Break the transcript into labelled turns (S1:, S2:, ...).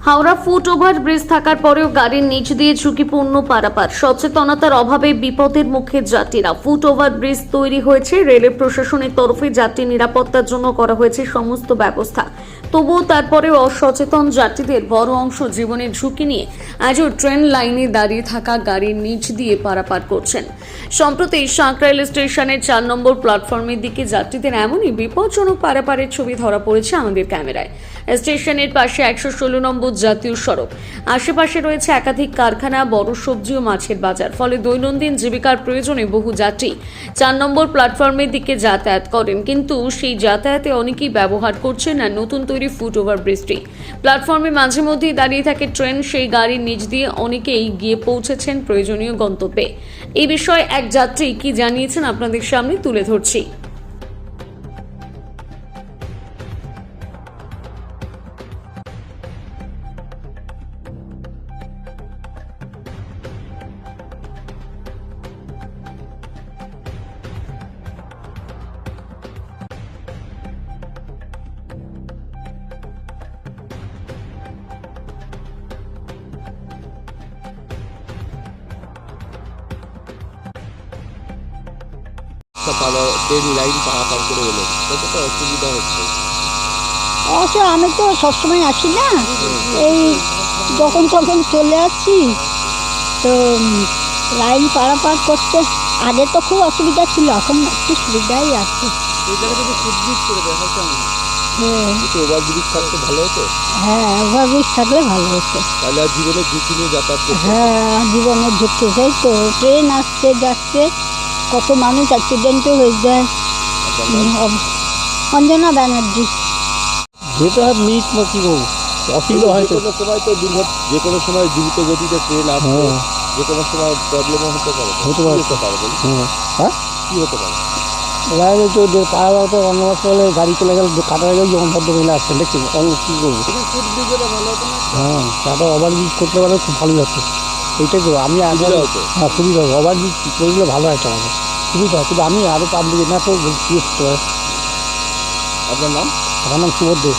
S1: Howrah foot over bridge থাকার পরেও গাড়ির নিচ দিয়ে ঝুঁকিপূর্ণ পারাপার, সচেতনতার অভাবে বিপদের মুখে যাত্রীরা। ফুট ওভার ব্রিজ তৈরি হয়েছে, রেলের প্রশাসনের তরফে যাত্রী নিরাপত্তার জন্য করা হয়েছে সমস্ত ব্যবস্থা। তবুও তারপরেও অসচেতন যাত্রীদের বড় অংশ জীবনের ঝুঁকি নিয়ে আজও ট্রেন লাইনে দাঁড়িয়ে থাকা গাড়ির নিচ দিয়ে পারাপার করছেন। সম্প্রতি সাঁকরাইল স্টেশনের 4 নম্বর প্ল্যাটফর্মের দিকে যাত্রীদের এমনই বিপজ্জনক পারাপারের ছবি ধরা পড়েছে আমাদের ক্যামেরায়। স্টেশনের পাশে 116 নম্বর জাতীয় সড়ক, আশেপাশে রয়েছে একাধিক কারখানা, বড় সবজি ও মাছের বাজার। ফলে দৈনন্দিন জীবিকার প্রয়োজনে বহু যাত্রী 4 নম্বর প্ল্যাটফর্মের দিকে যাতায়াত করেন, কিন্তু সেই যাতায়াতে অনেকেই ব্যবহার করছেন না নতুন তৈরি ফুট ওভার ব্রিজটি। প্ল্যাটফর্মে মাঝে মধ্যেই দাঁড়িয়ে থাকে ট্রেন, সেই গাড়ির নিচ দিয়ে অনেকেই গিয়ে পৌঁছেছেন প্রয়োজনীয় গন্তব্যে। এই বিষয়ে এক যাত্রী কি জানিয়েছেন আপনাদের সামনে তুলে ধরছি।
S2: ট্রেন লাইন পারাপার করে এলো, কতটা অসুবিধা হচ্ছে?
S3: অবশ্য আমি তো সবসময় আসি না, এই যখন তখন চলে আসছি তো লাইন পারাপার করতে আগে তো খুব অসুবিধা ছিল, এখন একটু সুবিধাই আছে। হ্যাঁ
S2: ওভারব্রিজ থাকতে ভালো হতো।
S3: হ্যাঁ, ওভারব্রিজ থাকলে ভালো হতো।
S2: তাহলে আর জীবনে ঝুঁকি নিয়ে যাতায়াত করতে হতো।
S3: হ্যাঁ, জীবনের ঝুঁকি, সেই তো ট্রেন আসছে যাচ্ছে, কত মানুষ অ্যাক্সিডেন্টও হয়ে যায়। অঞ্জনা ব্যানার্জি।
S4: যেতে হয় মিট না কি বলবো, অসুবিধা হয় তো।
S2: যে কোনো সময় তো যে কোনো সময় দ্রুত গতিতে ট্রেন আসবে,
S4: হ্যাঁ।
S2: যে কোনো সময় প্রবলেমও হতে পারে।
S4: হতে পারে।
S2: কি হতে পারে বলুন?
S4: হ্যাঁ,
S2: কি হতে পারে?
S4: লাইনে তো পাড়া তো অন্য মাস হলে গাড়ি চলে গেল, কাটা গেল, যখন ভদ্রমহিলা আসছে দেখছি অন্য কী করবো।
S2: ফুট ব্রিজেরও ভালো হতো না?
S4: হ্যাঁ, তারপর ওভারব্রিজ করতে পারলে খুব ভালোই হতো। এইটাই তো আমি আগে
S2: সুবিধা হতো।
S4: হ্যাঁ সুবিধা হবে, ওভারব্রিজ করে দিলে ভালো হয় আমাদের সুবিধা হয়, কিন্তু আমি আরও পাবলিক না তো কি করতে পারে।
S2: আপনার নাম?
S4: আমার নাম সুবোধ দে।